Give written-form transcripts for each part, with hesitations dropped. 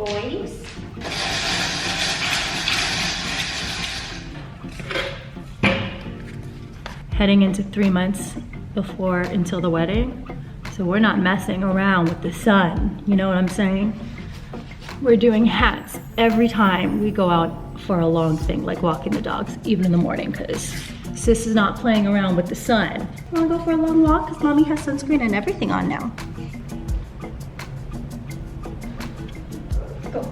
boys. Heading into 3 months until the wedding. So we're not messing around with the sun. You know what I'm saying? We're doing hats every time we go out for a long thing, like walking the dogs, even in the morning, because sis is not playing around with the sun. Wanna go for a long walk? Because mommy has sunscreen and everything on now. Go.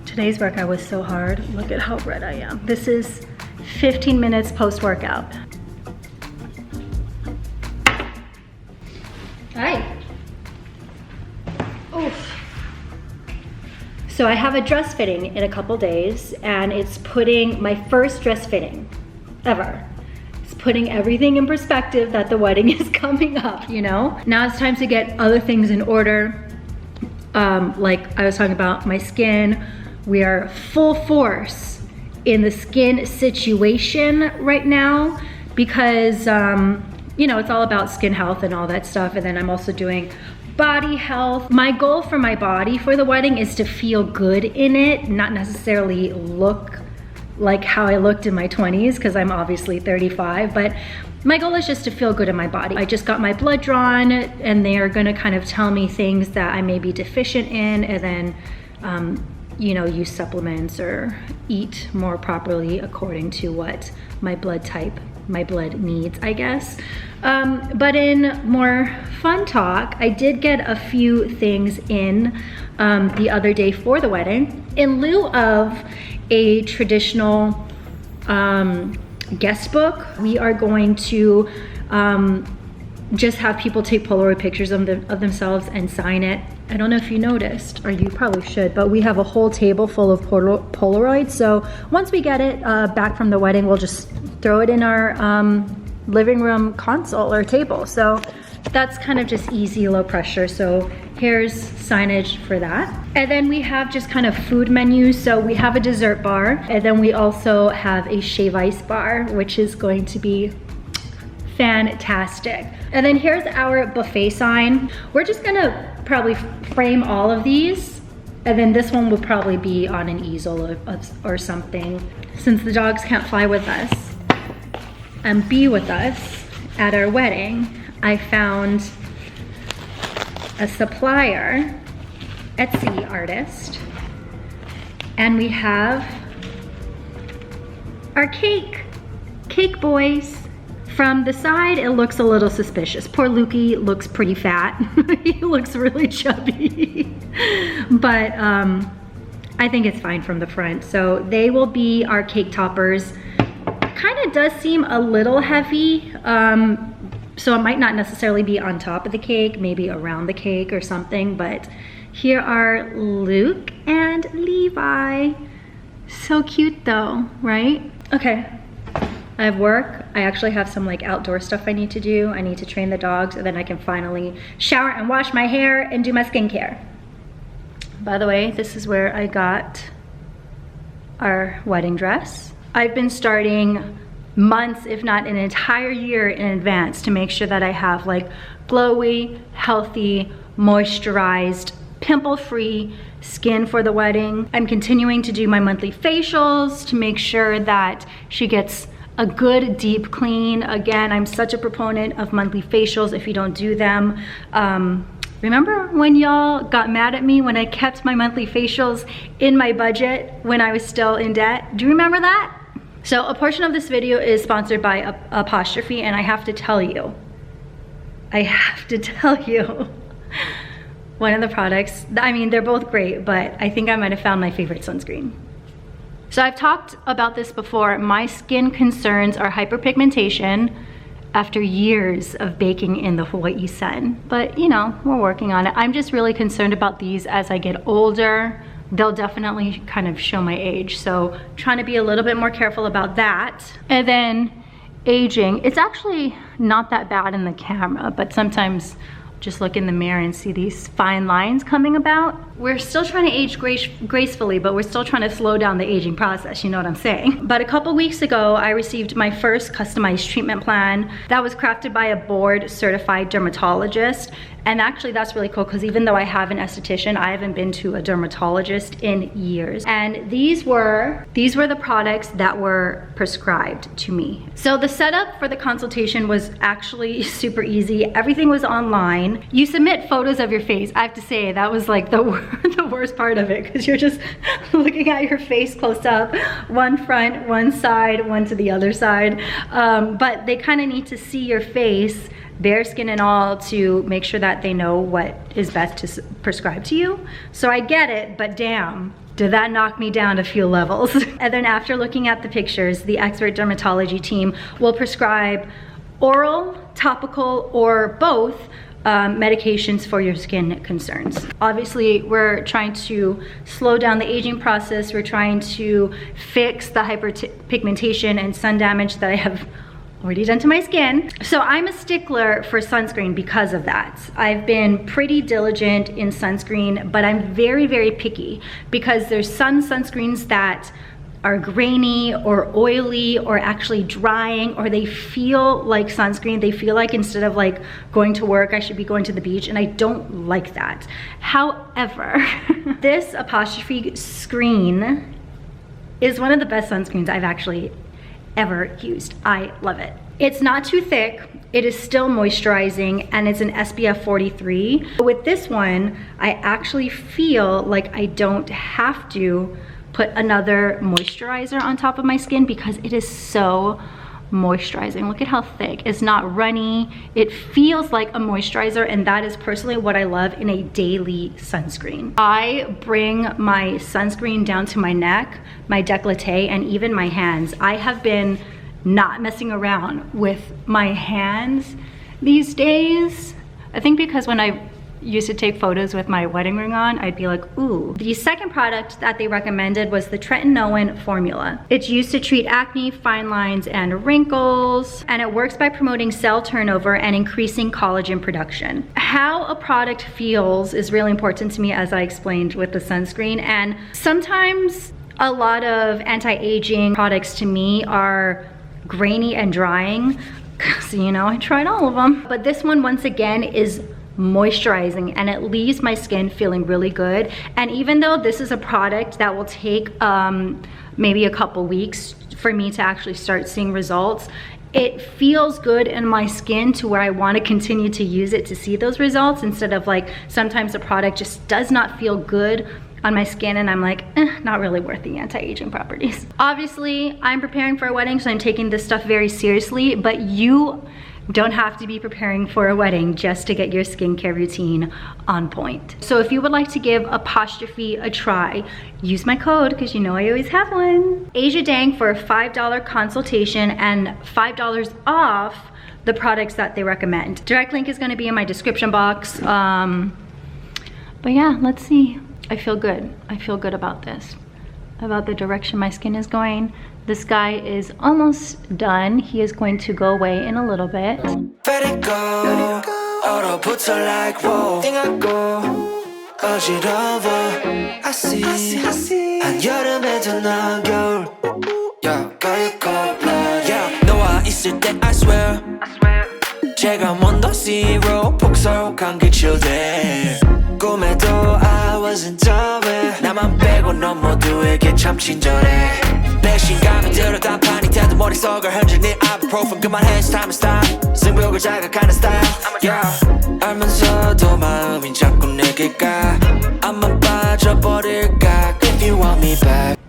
Today's workout was so hard. Look at how red I am. This is 15 minutes post-workout. Hi. Oof. So I have a dress fitting in a couple days, and it's putting my first dress fitting ever. It's putting everything in perspective that the wedding is coming up, you know? Now it's time to get other things in order. Like I was talking about my skin. We are full force in the skin situation right now because, you know, it's all about skin health and all that stuff. And then I'm also doing body health. My goal for my body for the wedding is to feel good in it, not necessarily look like how I looked in my 20s because I'm obviously 35, but my goal is just to feel good in my body. I just got my blood drawn and they are gonna kind of tell me things that I may be deficient in, and then you know, use supplements or eat more properly according to what my blood type, my blood needs, I guess. But in more fun talk, I did get a few things in the other day for the wedding. In lieu of a traditional guest book, we are going to just have people take Polaroid pictures of themselves and sign it. I don't know if you noticed, or you probably should, but we have a whole table full of Polaroids. So once we get it back from the wedding, we'll just throw it in our living room console or table. So that's kind of just easy, low pressure. So here's signage for that. And then we have just kind of food menus. So we have a dessert bar, and then we also have a shave ice bar, which is going to be fantastic. And then here's our buffet sign. We're just gonna probably frame all of these, and then this one will probably be on an easel or something. Since the dogs can't fly with us and be with us at our wedding, I found a supplier, Etsy artist, and we have our cake boys. From the side, it looks a little suspicious. Poor Lukey looks pretty fat. He looks really chubby. But I think it's fine from the front. So they will be our cake toppers. Kind of does seem a little heavy. So it might not necessarily be on top of the cake, maybe around the cake or something. But here are Luke and Levi. So cute though, right? Okay. I have work. I actually have some like outdoor stuff I need to do. I need to train the dogs, and then I can finally shower and wash my hair and do my skincare. By the way, this is where I got our wedding dress. I've been starting months, if not an entire year in advance, to make sure that I have like glowy, healthy, moisturized, pimple-free skin for the wedding. I'm continuing to do my monthly facials to make sure that she gets a good deep clean. Again, I'm such a proponent of monthly facials if you don't do them. Remember when y'all got mad at me when I kept my monthly facials in my budget when I was still in debt? Do you remember that? So a portion of this video is sponsored by Apostrophe, and I have to tell you, one of the products, I mean, they're both great, but I think I might have found my favorite sunscreen. So I've talked about this before. My skin concerns are hyperpigmentation after years of baking in the Hawaii sun. But you know, we're working on it. I'm just really concerned about these as I get older. They'll definitely kind of show my age. So trying to be a little bit more careful about that. And then aging. It's actually not that bad in the camera, but sometimes just look in the mirror and see these fine lines coming about. We're still trying to age gracefully, but we're still trying to slow down the aging process, you know what I'm saying? But a couple weeks ago, I received my first customized treatment plan that was crafted by a board certified dermatologist. And actually that's really cool because even though I have an esthetician, I haven't been to a dermatologist in years. And these were the products that were prescribed to me. So the setup for the consultation was actually super easy. Everything was online. You submit photos of your face. I have to say that was like the worst part of it because you're just looking at your face close up, one front, one side, one to the other side. But they kind of need to see your face, bare skin and all, to make sure that they know what is best to prescribe to you. So I get it, but damn, did that knock me down a few levels. And then after looking at the pictures, the expert dermatology team will prescribe oral, topical, or both medications for your skin concerns. Obviously, we're trying to slow down the aging process. We're trying to fix the hyperpigmentation and sun damage that I have already done to my skin. So I'm a stickler for sunscreen because of that. I've been pretty diligent in sunscreen, but I'm very, very picky because there's some sunscreens that are grainy or oily or actually drying, or they feel like sunscreen. They feel like instead of like going to work, I should be going to the beach, and I don't like that. However, this apostrophe screen is one of the best sunscreens I've actually ever used. I love it. It's not too thick, it is still moisturizing, and it's an SPF 43. With this one, I actually feel like I don't have to put another moisturizer on top of my skin because it is so moisturizing. Look at how thick. It's not runny. It feels like a moisturizer, and that is personally what I love in a daily sunscreen. I bring my sunscreen down to my neck, my décolleté, and even my hands. I have been not messing around with my hands these days. I think because when I used to take photos with my wedding ring on, I'd be like, ooh. The second product that they recommended was the tretinoin formula. It's used to treat acne, fine lines, and wrinkles, and it works by promoting cell turnover and increasing collagen production. How a product feels is really important to me, as I explained with the sunscreen, and sometimes a lot of anti-aging products to me are grainy and drying, because you know, I tried all of them. But this one, once again, is moisturizing, and it leaves my skin feeling really good. And even though this is a product that will take maybe a couple weeks for me to actually start seeing results, it feels good in my skin to where I want to continue to use it to see those results, instead of like sometimes the product just does not feel good on my skin and I'm like, not really worth the anti-aging properties. Obviously, I'm preparing for a wedding, so I'm taking this stuff very seriously, but you don't have to be preparing for a wedding just to get your skincare routine on point. So if you would like to give Apostrophe a try, use my code, because you know I always have one. Ajadang for a $5 consultation and $5 off the products that they recommend. Direct link is gonna be in my description box. But yeah, let's see. I feel good. I feel good about this, about the direction my skin is going. This guy is almost done. He is going to go away in a little bit. Let it go. I see. I swear. 제가 zero 폭설한 기출돼. 꿈에도 I wasn't aware. 나만 빼고 넌 모두에게 참 친절해. 내 신감이 들어 단판이 태도 머릿속을 흔드는 ibuprofen 그만해 it's time to stop. 승부욕을 자극하는 style yeah. 알면서도 마음이 자꾸 내게 가. 안만 빠져버릴까 if you want me back.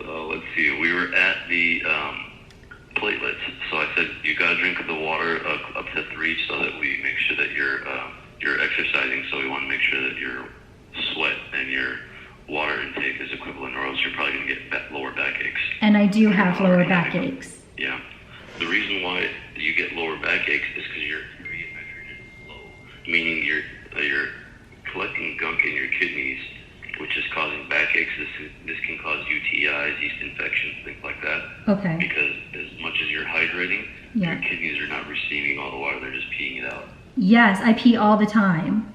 Let's see, we were at the platelets, so I said you gotta drink the water up to 3 so that we make sure that you're exercising, so we want to make sure that your sweat and your water intake is equivalent, or else you're probably gonna get lower back aches. do have lower back aches. Yeah. The reason why you get lower back aches is because your urea nitrogen is low, meaning you're collecting gunk in your kidneys, which is causing back aches. This can cause UTIs, yeast infections, things like that. Okay. Because as much as you're hydrating, Yeah. your kidneys are not receiving all the water; they're just peeing it out. Yes, I pee all the time.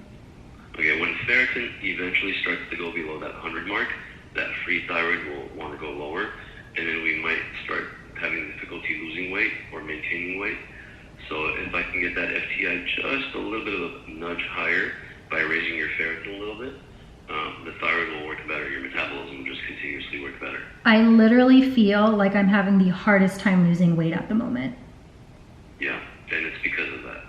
Okay, when ferritin eventually starts to go below that 100 mark, that free thyroid will want to go lower, and then we might start having difficulty losing weight or maintaining weight. So if I can get that FTI just a little bit of a nudge higher by raising your ferritin a little bit, the thyroid will work better. Your metabolism will just continuously work better. I literally feel like I'm having the hardest time losing weight at the moment. Yeah, and it's because of that.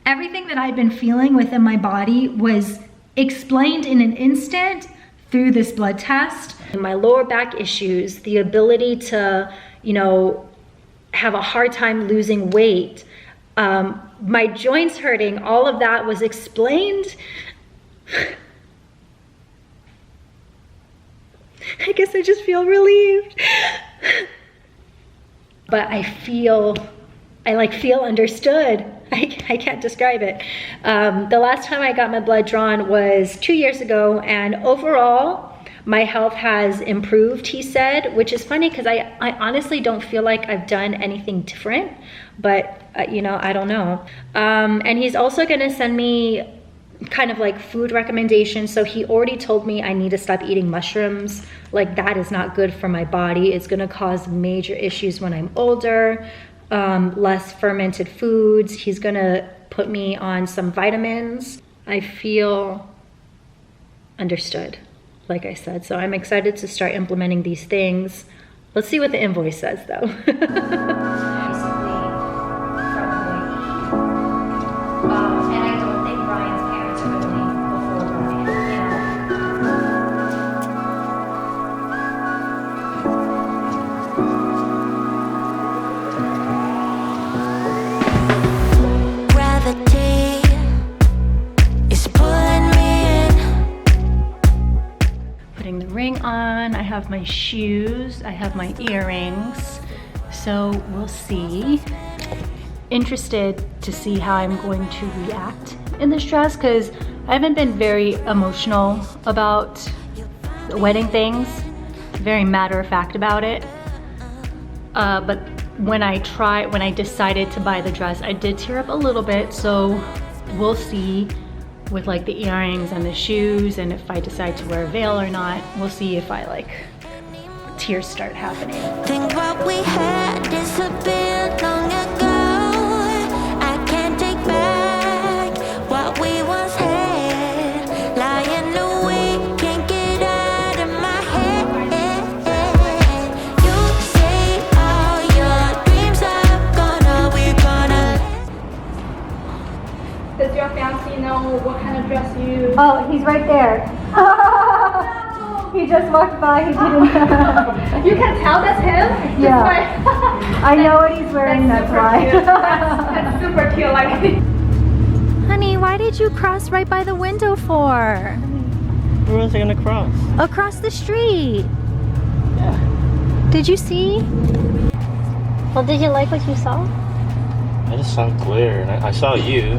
Everything that I'd been feeling within my body was explained in an instant through this blood test. My lower back issues, the ability to, have a hard time losing weight, my joints hurting, all of that was explained. I guess I just feel relieved. But I feel understood. I can't describe it. The last time I got my blood drawn was 2 years ago, and overall, my health has improved, he said, which is funny because I honestly don't feel like I've done anything different, but I don't know. And he's also gonna send me kind of like food recommendations. So he already told me I need to stop eating mushrooms. Like, that is not good for my body. It's gonna cause major issues when I'm older. Less fermented foods. He's gonna put me on some vitamins. I feel understood, like I said. So I'm excited to start implementing these things. Let's see what the invoice says though. And I don't think Brian's parents are really before Brian, Gravity is pulling me in. Putting the ring on, I have my shoes, I have my earrings, so we'll see. Interested to see how I'm going to react in this dress because I haven't been very emotional about the wedding things, very matter of fact about it. But when I decided to buy the dress, I did tear up a little bit, so we'll see with like the earrings and the shoes, and if I decide to wear a veil or not. We'll see if tears start happening. Think what we had disappeared long ago. I can't take back what we once had. Lying awake, can't get out of my head. You say all your dreams are gonna, we're gonna. Does your fiancé know what kind of dress you? Oh, he's right there. He just walked by, he didn't. You can tell that's him? Yeah. Just I know what he's wearing, that's why. That's super cute, like. Honey, why did you cross right by the window for? Where was I gonna cross? Across the street. Yeah. Did you see? Well, did you like what you saw? I just saw glare and I saw you.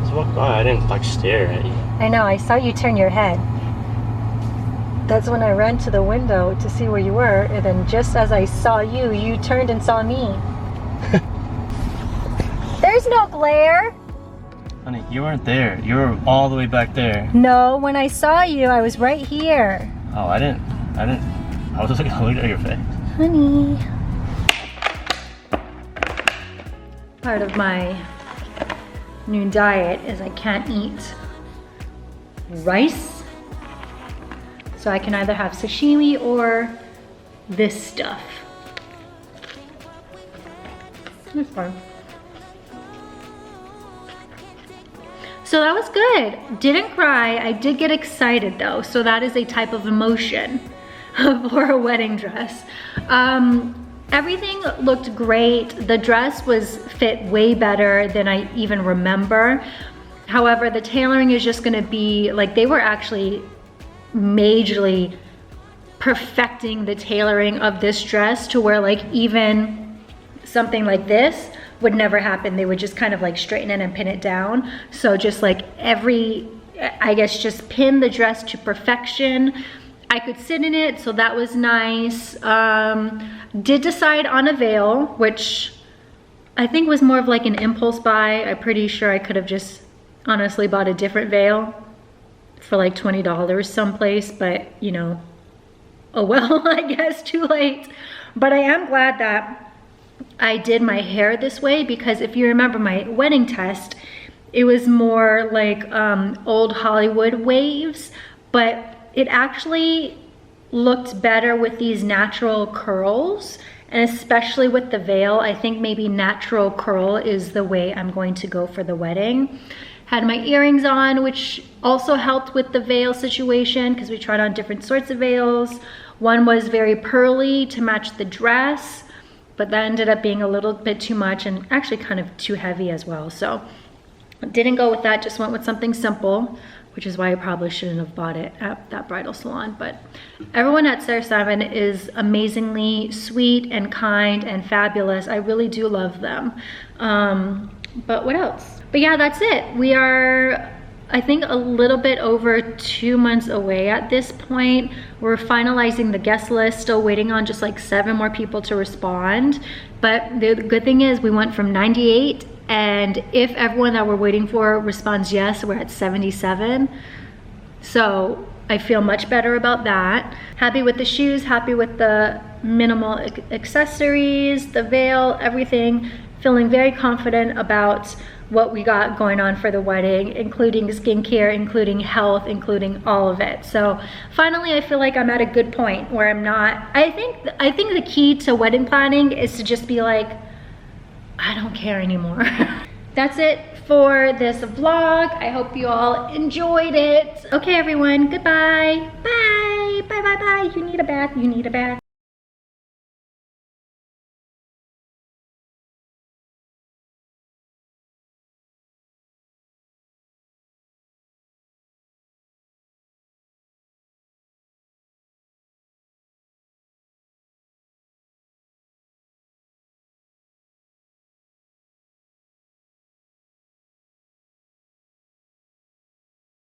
Just walked by, I didn't like stare at you. I know, I saw you turn your head. That's when I ran to the window to see where you were, and then just as I saw you, you turned and saw me. There's no glare. Honey, you weren't there. You were all the way back there. No, when I saw you, I was right here. Oh, I didn't. I was just looking at your face. Honey. Part of my new diet is I can't eat rice. So I can either have sashimi or this stuff. It's fun. So that was good. Didn't cry. I did get excited though. So that is a type of emotion for a wedding dress. Everything looked great. The dress fit way better than I even remember. However, the tailoring is just gonna be, like, they were actually majorly perfecting the tailoring of this dress to where like even something like this would never happen. They would just kind of like straighten it and pin it down. So just like I guess just pin the dress to perfection. I could sit in it, so that was nice. Did decide on a veil, which I think was more of like an impulse buy. I'm pretty sure I could have just honestly bought a different veil for like $20 someplace, but you know, oh well, I guess too late. But I am glad that I did my hair this way, because if you remember my wedding test, it was more like old Hollywood waves, but it actually looked better with these natural curls, and especially with the veil. I think maybe natural curl is the way I'm going to go for the wedding. Had my earrings on, which also helped with the veil situation, because we tried on different sorts of veils. One was very pearly to match the dress, but that ended up being a little bit too much and actually kind of too heavy as well. So didn't go with that, just went with something simple, which is why I probably shouldn't have bought it at that bridal salon. But everyone at Sarah 7 is amazingly sweet and kind and fabulous. I really do love them. But what else? But yeah, that's it. We are, I think, a little bit over 2 months away at this point. We're finalizing the guest list, still waiting on just like 7 more people to respond. But the good thing is we went from 98, and if everyone that we're waiting for responds yes, we're at 77. So I feel much better about that. Happy with the shoes, happy with the minimal accessories, the veil, everything. Feeling very confident about what we got going on for the wedding, including skincare, including health, including all of it. So finally, I feel like I'm at a good point where I'm not, I think the key to wedding planning is to just be like, I don't care anymore. That's it for this vlog. I hope you all enjoyed it. Okay, everyone, goodbye. Bye, bye, bye, bye. You need a bath, you need a bath.